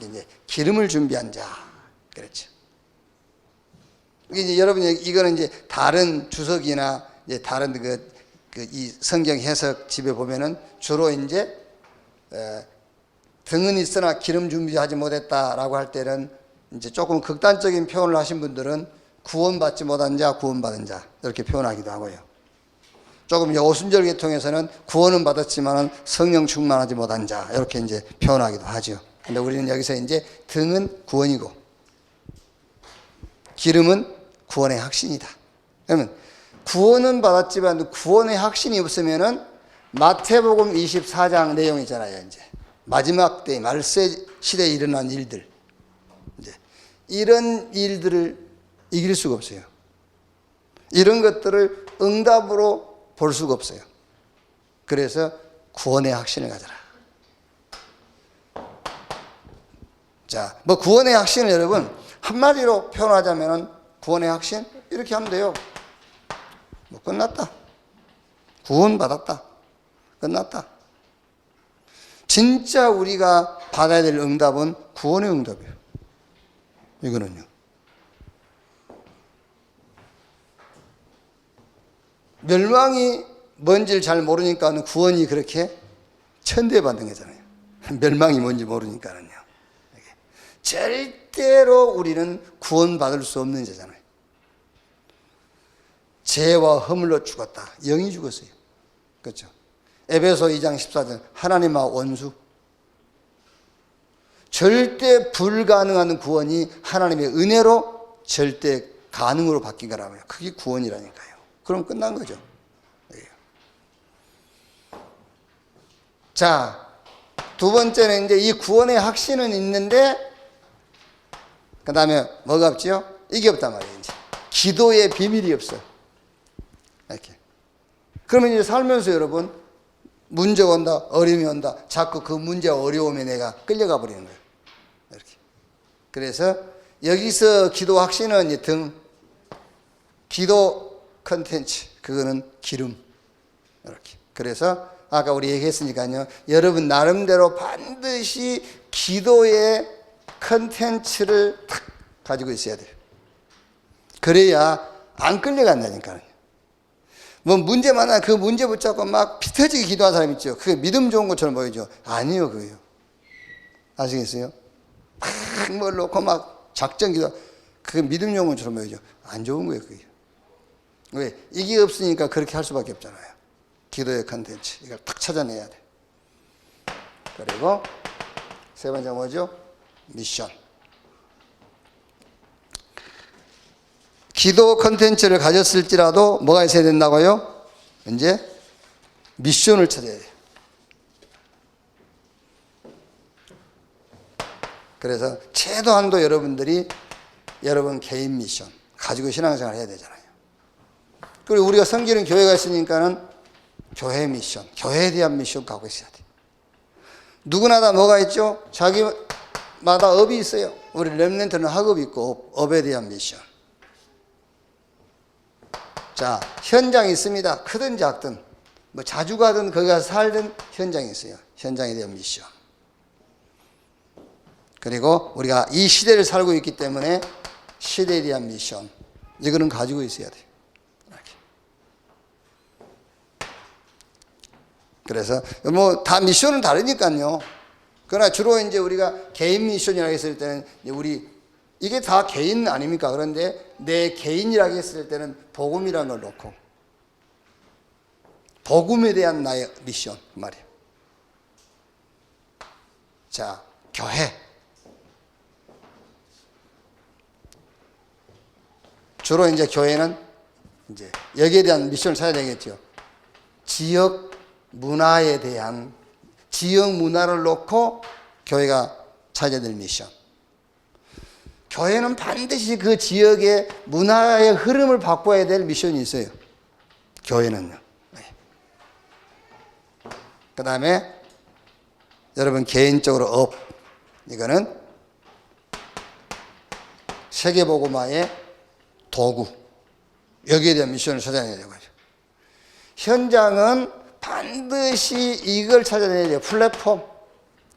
이제 기름을 준비한 자. 그렇죠. 여러분, 이거는 이제 다른 주석이나 이제 다른 이 성경 해석 집에 보면은 주로 이제 등은 있으나 기름 준비하지 못했다라고 할 때는 이제 조금 극단적인 표현을 하신 분들은 구원받지 못한 자, 구원받은 자 이렇게 표현하기도 하고요. 조금 오순절 계통에서는 구원은 받았지만은 성령 충만하지 못한 자 이렇게 이제 표현하기도 하죠. 근데 우리는 여기서 이제 등은 구원이고 기름은 구원의 확신이다. 그러면 구원은 받았지만 구원의 확신이 없으면은 마태복음 24장 내용 있잖아요. 이제 마지막 때 말세 시대에 일어난 일들, 이제 이런 일들을 이길 수가 없어요. 이런 것들을 응답으로 볼 수가 없어요. 그래서 구원의 확신을 가져라. 자, 구원의 확신을 여러분 한마디로 표현하자면은 구원의 확신 이렇게 하면 돼요. 끝났다. 구원받았다. 끝났다. 진짜 우리가 받아야 될 응답은 구원의 응답이에요. 이거는요. 멸망이 뭔지를 잘 모르니까 구원이 그렇게 천대받는 거잖아요. 멸망이 뭔지 모르니까는요. 절대로 우리는 구원받을 수 없는 자잖아요. 죄와 허물로 죽었다. 영이 죽었어요. 그렇죠? 에베소 2장 14절 하나님과 원수. 절대 불가능한 구원이 하나님의 은혜로 절대 가능으로 바뀐 거라고요. 그게 구원이라니까요. 그럼 끝난 거죠. 자, 두 번째는 이제 이 구원의 확신은 있는데, 그 다음에 뭐가 없지요? 이게 없단 말이에요. 이제 기도의 비밀이 없어. 이렇게. 그러면 이제 살면서 여러분, 문제가 온다, 어려움이 온다. 자꾸 그 문제와 어려움에 내가 끌려가 버리는 거예요. 이렇게. 그래서 여기서 기도 확신은 이제 기도 컨텐츠, 그거는 기름. 이렇게. 그래서 아까 우리 얘기했으니까요. 여러분 나름대로 반드시 기도의 컨텐츠를 탁 가지고 있어야 돼요. 그래야 안 끌려간다니까요. 뭐 문제 많아 그 문제 붙잡고 막 피 터지게 기도하는 사람 있죠. 그게 믿음 좋은 것처럼 보이죠. 아니요, 그거요. 아시겠어요? 막 뭘 놓고 막 작전 기도, 그게 믿음 좋은 것처럼 보이죠. 안 좋은 거예요, 그게. 왜? 이게 없으니까 그렇게 할 수밖에 없잖아요. 기도의 컨텐츠, 이걸 딱 찾아내야 돼. 그리고 세 번째 뭐죠? 미션. 기도 컨텐츠를 가졌을지라도 뭐가 있어야 된다고요? 이제 미션을 찾아야 돼요. 그래서 최소한도 여러분들이 여러분 개인 미션 가지고 신앙생활을 해야 되잖아요. 그리고 우리가 섬기는 교회가 있으니까는 교회 미션, 교회에 대한 미션 갖고 있어야 돼요. 누구나 다 뭐가 있죠? 자기마다 업이 있어요. 우리 렘넌트는 학업이 있고 업에 대한 미션. 자, 현장이 있습니다. 크든 작든 뭐 자주 가든 거기 가서 살든 현장이 있어요. 현장에 대한 미션. 그리고 우리가 이 시대를 살고 있기 때문에 시대에 대한 미션, 이거는 가지고 있어야 돼요. 이렇게. 그래서 뭐 다 미션은 다르니까요. 그러나 주로 이제 우리가 개인 미션이라고 했을 때는 이게 다 개인 아닙니까? 그런데 내 개인이라고 했을 때는 복음이라는 걸 놓고 복음에 대한 나의 미션 그 말이에요. 자, 교회. 주로 이제 교회는 이제 여기에 대한 미션을 찾아야 되겠죠. 지역 문화에 대한, 지역 문화를 놓고 교회가 찾아야 될 미션. 교회는 반드시 그 지역의 문화의 흐름을 바꿔야 될 미션이 있어요. 교회는요. 네. 그 다음에 여러분 개인적으로 이거는 세계복음화의 도구, 여기에 대한 미션을 찾아내야 되는 거죠. 현장은 반드시 이걸 찾아내야 돼요. 플랫폼.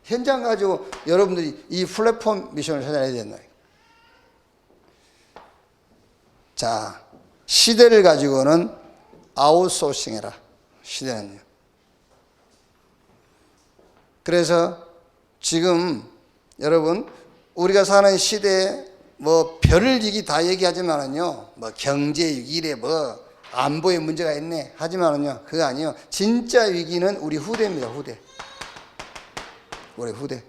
현장 가지고 여러분들이 이 플랫폼 미션을 찾아내야 된다. 자, 시대를 가지고는 아웃소싱해라. 시대는요. 그래서 지금 여러분 우리가 사는 시대에 뭐 별을 얘기 다 얘기하지만은요, 뭐 경제 위기래, 뭐 안보에 문제가 있네 하지만은요, 그거 아니에요. 진짜 위기는 우리 후대입니다. 후대. 우리 후대.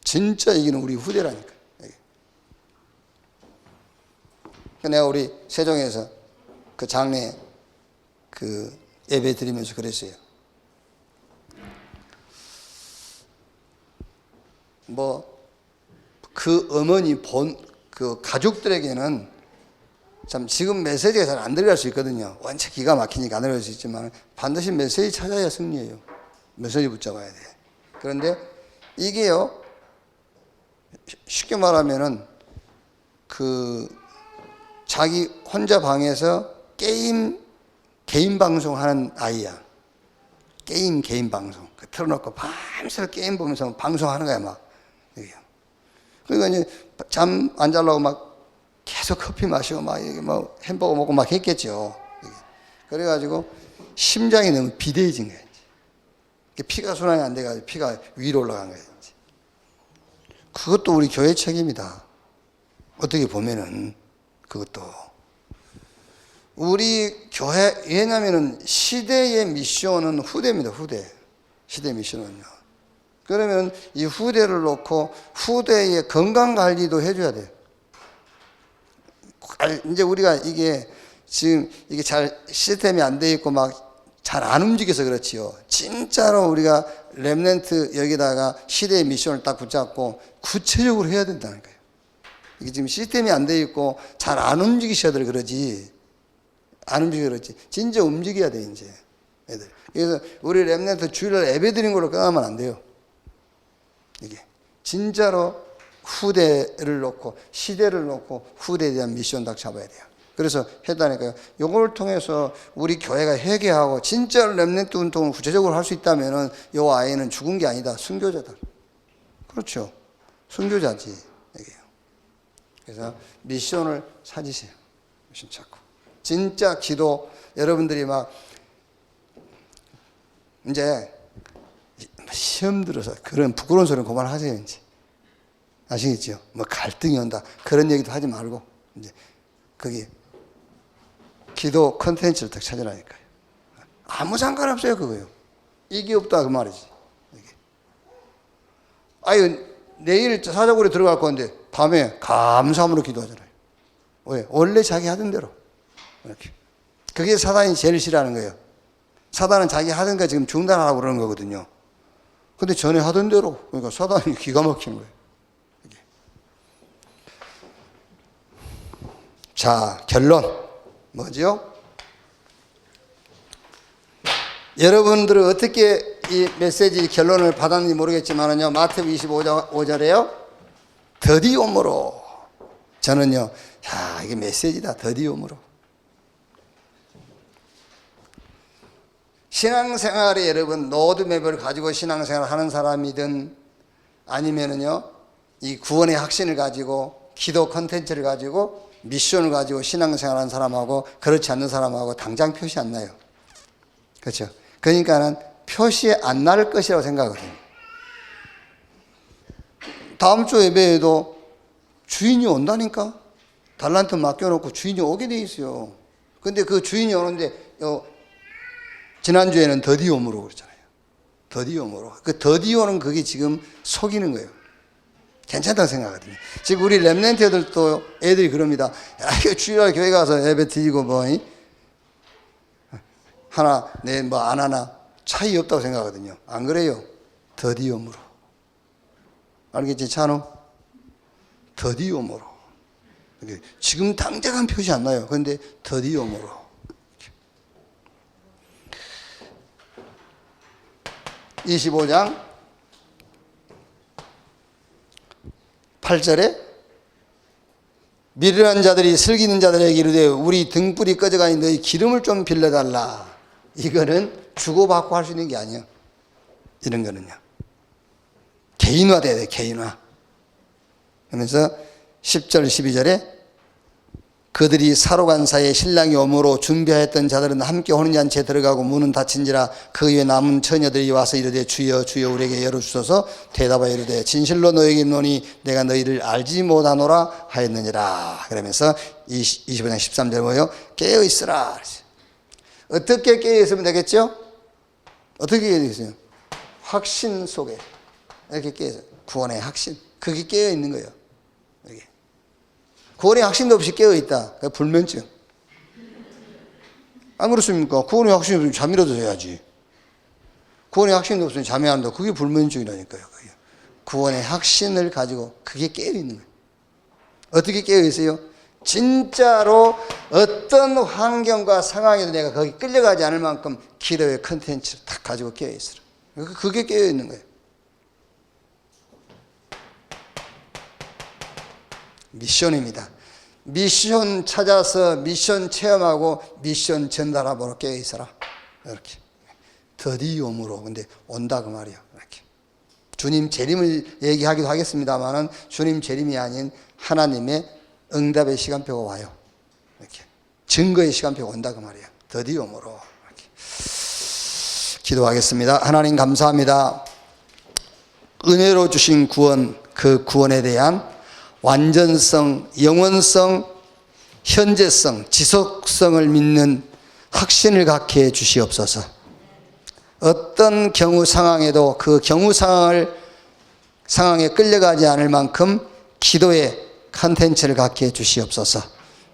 진짜 위기는 우리 후대라니까. 내가 우리 세종에서 그 장례 그 예배 드리면서 그랬어요. 뭐 그 어머니 그 가족들에게는 참 지금 메시지가 잘 안 들어갈 수 있거든요. 원체 기가 막히니까 안 들어갈 수 있지만 반드시 메시지 찾아야 승리예요. 메시지 붙잡아야 돼. 그런데 이게요, 쉽게 말하면은 그 자기 혼자 방에서 개인 방송 하는 아이야. 개인 방송. 틀어놓고 밤새 게임 보면서 방송하는 거야, 막. 그러니까 이제 잠 안 자려고 막 계속 커피 마시고 막 이게 뭐 햄버거 먹고 막 했겠죠. 그래가지고 심장이 너무 비대해진 거야. 피가 순환이 안 돼가지고 피가 위로 올라간 거야. 그것도 우리 교회 책임이다. 어떻게 보면은 그것도. 우리 교회, 왜냐면은 시대의 미션은 후대입니다, 후대. 시대 미션은요. 그러면 이 후대를 놓고 후대의 건강 관리도 해줘야 돼요. 이제 우리가 이게 지금 이게 잘 시스템이 안 돼 있고 막 잘 안 움직여서 그렇지요. 진짜로 우리가 렘넌트 여기다가 시대의 미션을 딱 붙잡고 구체적으로 해야 된다는 거예요. 이게 지금 시스템이 안 돼 있고 잘 안 움직이셔들 그러지. 안 움직여 그렇지. 진짜 움직여야 돼 이제 애들. 그래서 우리 렘넌트 주일날 예배 드린 걸로 끝나면 안 돼요. 이게 진짜로 후대를 놓고 시대를 놓고 후대에 대한 미션 딱 잡아야 돼요. 그래서 했다니까요. 요걸 통해서 우리 교회가 회개하고 진짜 렘넌트 운동을 구체적으로 할 수 있다면은 요 아이는 죽은 게 아니다. 순교자다. 그렇죠. 순교자지. 이게요. 그래서 미션을 찾으세요. 미션 찾고. 진짜 기도, 여러분들이 막 이제 시험 들어서 그런 부끄러운 소리는 그만하세요. 이제 아시겠죠? 뭐 갈등이 온다 그런 얘기도 하지 말고 이제 거기 기도 컨텐츠를 딱 찾으라니까요. 아무 상관없어요 그거요. 이게 없다 그 말이지. 이게. 아유 내일 사자굴에 들어갈 건데 밤에 감사함으로 기도하잖아요. 왜? 원래 자기 하던 대로 이렇게. 그게 사단이 제일 싫어하는 거예요. 사단은 자기 하던 거 지금 중단하라고 그러는 거거든요. 근데 전에 하던 대로, 그러니까 사단이 기가 막히는 거예요. 이게. 자, 결론 뭐죠? 여러분들은 어떻게 이 메시지 결론을 받았는지 모르겠지만은요, 마태복음 25절에요, 더디옴으로. 저는요, 야, 이게 메시지다, 더디옴으로. 신앙생활에 여러분, 로드맵을 가지고 신앙생활을 하는 사람이든 아니면은요, 이 구원의 확신을 가지고 기도 컨텐츠를 가지고 미션을 가지고 신앙생활 하는 사람하고 그렇지 않는 사람하고 당장 표시 안 나요. 그렇죠? 그러니까는 표시 안 날 것이라고 생각하거든요. 다음 주 예배에도 주인이 온다니까? 달란트 맡겨놓고 주인이 오게 돼 있어요. 근데 그 주인이 오는데, 지난주에는 더디옴으로 그랬잖아요. 더디옴으로. 그 더디오는 그게 지금 속이는 거예요. 괜찮다고 생각하거든요. 지금 우리 렘넌트 애들도 애들이 그럽니다. 야, 이거 주일날 교회 가서 예배 드리고 뭐, 하나, 내 뭐 안 하나 차이 없다고 생각하거든요. 안 그래요? 더디옴으로. 알겠지, 찬우? 더디옴으로. 지금 당장은 표시 안 나요. 그런데 더디옴으로. 25장 8절에 미련한 자들이 슬기는 자들에게 이르되 우리 등불이 꺼져가니 너희 기름을 좀 빌려달라. 이거는 주고받고 할 수 있는 게 아니에요. 이런 거는요. 개인화돼야 돼, 개인화. 그러면서 10절 12절에 그들이 사로 간 사이에 신랑이 오므로 준비하였던 자들은 함께 오는지 않채 들어가고 문은 닫힌지라 그 위에 남은 처녀들이 와서 이르되 주여 주여 우리에게 열어주소서. 대답하여 이르되 진실로 너에게 이르노니 내가 너희를 알지 못하노라 하였느니라. 그러면서 25장 13절 뭐예요? 깨어있으라. 어떻게 깨어있으면 되겠죠? 어떻게 깨어있어요? 확신 속에 이렇게 깨어있어요. 구원의 확신. 그게 깨어있는 거예요. 이렇게. 구원의 확신도 없이 깨어있다. 그게 불면증. 안 그렇습니까? 구원의 확신이 없으면 잠이라도 자야지. 구원의 확신도 없으면 잠이 안 온다. 그게 불면증이라니까요. 그게. 구원의 확신을 가지고 그게 깨어있는 거예요. 어떻게 깨어있어요? 진짜로 어떤 환경과 상황에도 내가 거기 끌려가지 않을 만큼 기도의 컨텐츠를 딱 가지고 깨어있어요. 그게 깨어있는 거예요. 미션입니다. 미션 찾아서 미션 체험하고 미션 전달하도록 깨어있어라. 이렇게. 더디옴으로. 근데 온다 그 말이야. 이렇게. 주님 재림을 얘기하기도 하겠습니다만은 주님 재림이 아닌 하나님의 응답의 시간표가 와요. 이렇게. 증거의 시간표가 온다 그 말이야. 더디옴으로. 이렇게. 기도하겠습니다. 하나님 감사합니다. 은혜로 주신 구원, 그 구원에 대한 완전성, 영원성, 현재성, 지속성을 믿는 확신을 갖게 해 주시옵소서. 어떤 경우 상황에도 그 경우 상황에 끌려가지 않을 만큼 기도의 컨텐츠를 갖게 해 주시옵소서.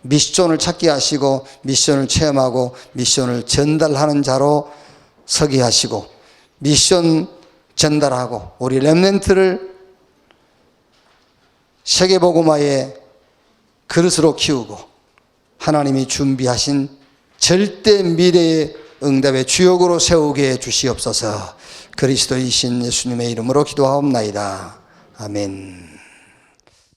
미션을 찾게 하시고 미션을 체험하고 미션을 전달하는 자로 서게 하시고 미션 전달하고 우리 렘넌트를 세계복음화의 그릇으로 키우고 하나님이 준비하신 절대 미래의 응답의 주역으로 세우게 해 주시옵소서. 그리스도이신 예수님의 이름으로 기도하옵나이다. 아멘.